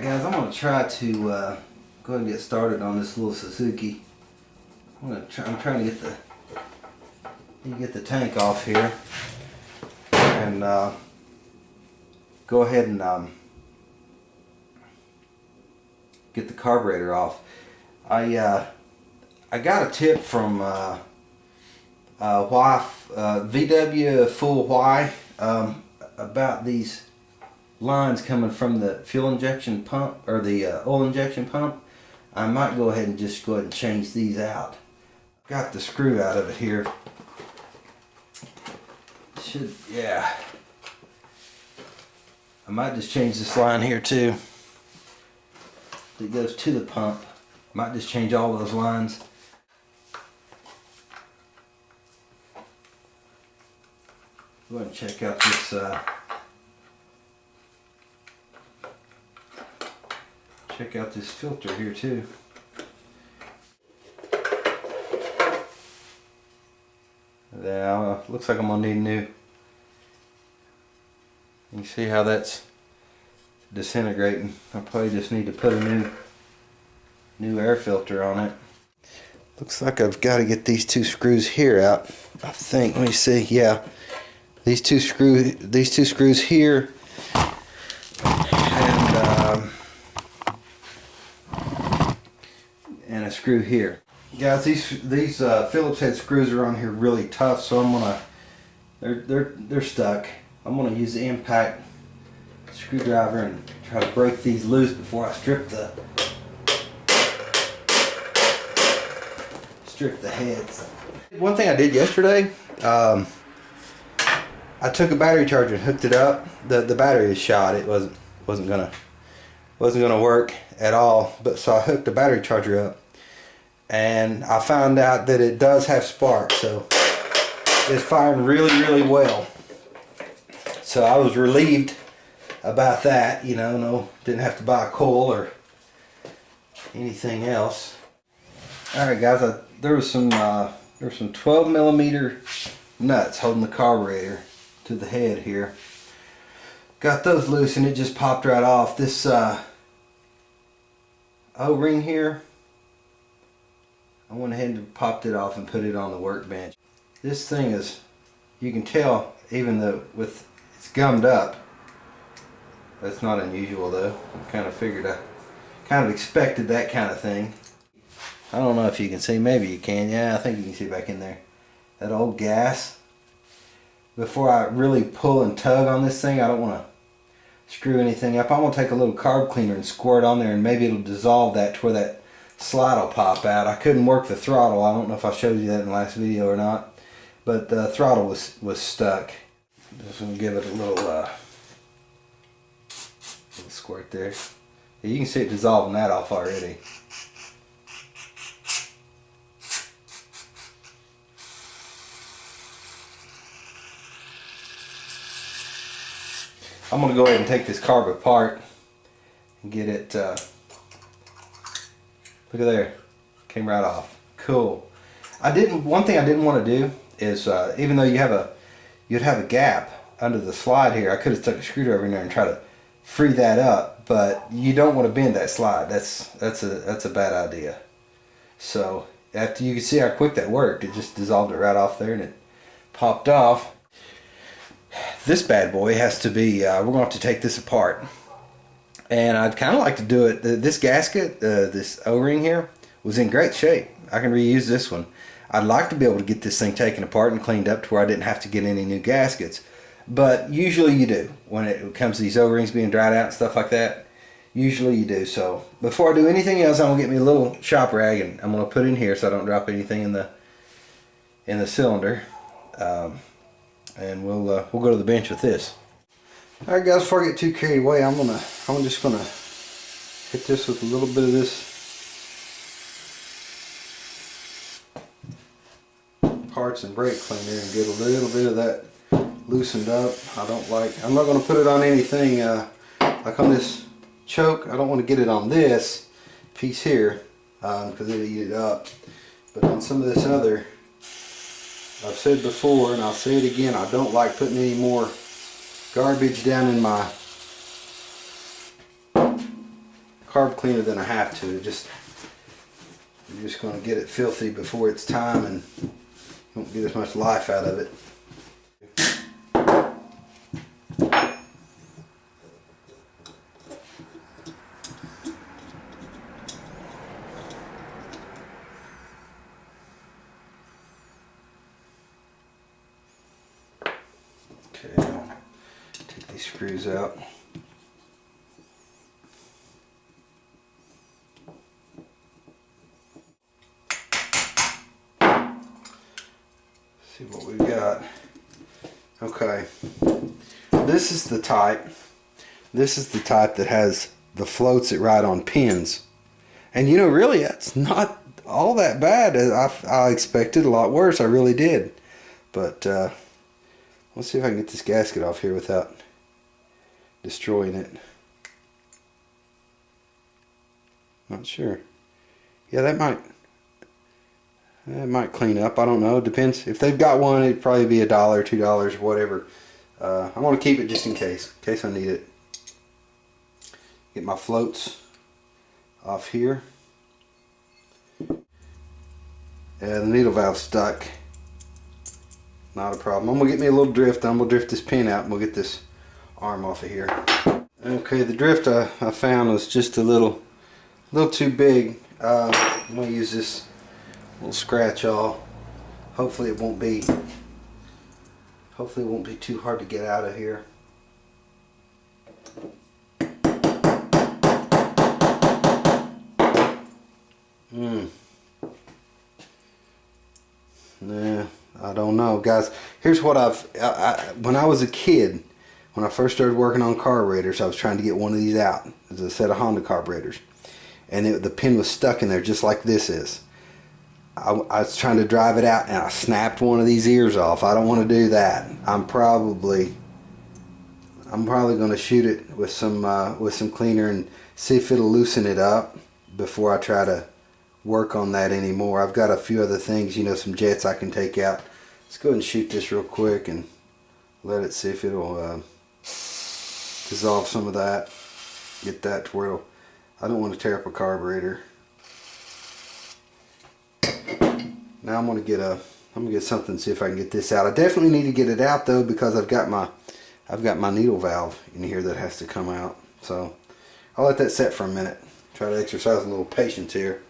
guys, I'm going to try to go ahead and get started on this little Suzuki. I'm trying to get the tank off here and go ahead and get the carburetor off. I got a tip from VW Full Y about these lines coming from the fuel injection pump or the oil injection pump. I might go ahead and change these out. Got the screw out of it here. Yeah. I might just change this line here too. It goes to the pump. Might just change all those lines. Go ahead and check out this filter here too. Now looks like I'm gonna need new. You can see how that's disintegrating. I probably just need to put a new air filter on it. Looks like I've got to get these two screws here out. I think. Let me see. Yeah, these two screws here, and a screw here. Guys, these Phillips head screws are on here really tough, so I'm gonna they're stuck. I'm gonna use the impact screwdriver and try to break these loose before I strip the heads. One thing I did yesterday, I took a battery charger and hooked it up. The battery is shot. It wasn't gonna work at all. But so I hooked the battery charger up, and I found out that it does have spark, so it's firing really well. So I was relieved about that, you know. No, didn't have to buy a coil or anything else. All right, guys, there was some 12mm nuts holding the carburetor to the head here. Got those loose and it just popped right off. This O-ring here, I went ahead and popped it off and put it on the workbench. This thing is, you can tell, even though it's gummed up. That's not unusual though. I kind of expected that kind of thing. I don't know if you can see. Maybe you can. Yeah, I think you can see back in there. That old gas. Before I really pull and tug on this thing, I don't want to screw anything up. I'm going to take a little carb cleaner and squirt on there, and maybe it'll dissolve that to where that slide will pop out. I couldn't work the throttle. I don't know if I showed you that in the last video or not, but the throttle was stuck. Just going to give it a little squirt there. Yeah, you can see it dissolving that off already. I'm going to go ahead and take this carb apart and get it, look at there, came right off. Cool. One thing I didn't want to do is, even though you'd have a gap under the slide here, I could have stuck a screwdriver in there and try to free that up, but you don't want to bend that slide. That's a bad idea. So after you can see how quick that worked, it just dissolved it right off there and it popped off. This bad boy has to be, we're going to have to take this apart. And I'd kind of like to do it, this gasket, this O-ring here, was in great shape. I can reuse this one. I'd like to be able to get this thing taken apart and cleaned up to where I didn't have to get any new gaskets. But usually you do. When it comes to these O-rings being dried out and stuff like that, usually you do. So before I do anything else, I'm going to get me a little shop rag and I'm going to put it in here so I don't drop anything in the cylinder. And we'll go to the bench with this. All right, guys. Before I get too carried away, I'm just gonna hit this with a little bit of this parts and brake cleaner and get a little bit of that loosened up. I'm not gonna put it on anything like on this choke. I don't want to get it on this piece here because it'll eat it up. But on some of this other, I've said before and I'll say it again, I don't like putting any more garbage down in my carb cleaner than I have to. I'm just going to get it filthy before it's time and won't get as much life out of it. Okay, I'll take these screws out. See what we've got. Okay, this is the type that has the floats that ride on pins, and you know, really that's not all that bad. I expected a lot worse. I really did. But let's see if I can get this gasket off here without destroying it. Not sure. Yeah, that might clean up. I don't know. It depends. If they've got one, it'd probably be $1, $2, whatever. I want to keep it just in case I need it. Get my floats off here. And the needle valve stuck. Not a problem. I'm gonna get me a little drift. I'm gonna drift this pin out, and we'll get this arm off of here. Okay, the drift I found was just a little too big. I'm gonna use this little scratch awl. Hopefully it won't be too hard to get out of here. Nah, I don't know, guys. Here's what when I was a kid, when I first started working on carburetors, I was trying to get one of these out. There's a set of Honda carburetors, and the pin was stuck in there just like this is. I was trying to drive it out, and I snapped one of these ears off. I don't want to do that. I'm probably going to shoot it with some cleaner and see if it'll loosen it up before I try to work on that anymore. I've got a few other things, you know, some jets I can take out. Let's go ahead and shoot this real quick and let it see if it'll dissolve some of that. Get that to where I don't want to tear up a carburetor. Now I'm gonna get something, see if I can get this out. I definitely need to get it out though, because I've got my needle valve in here that has to come out. So I'll let that set for a minute. Try to exercise a little patience here.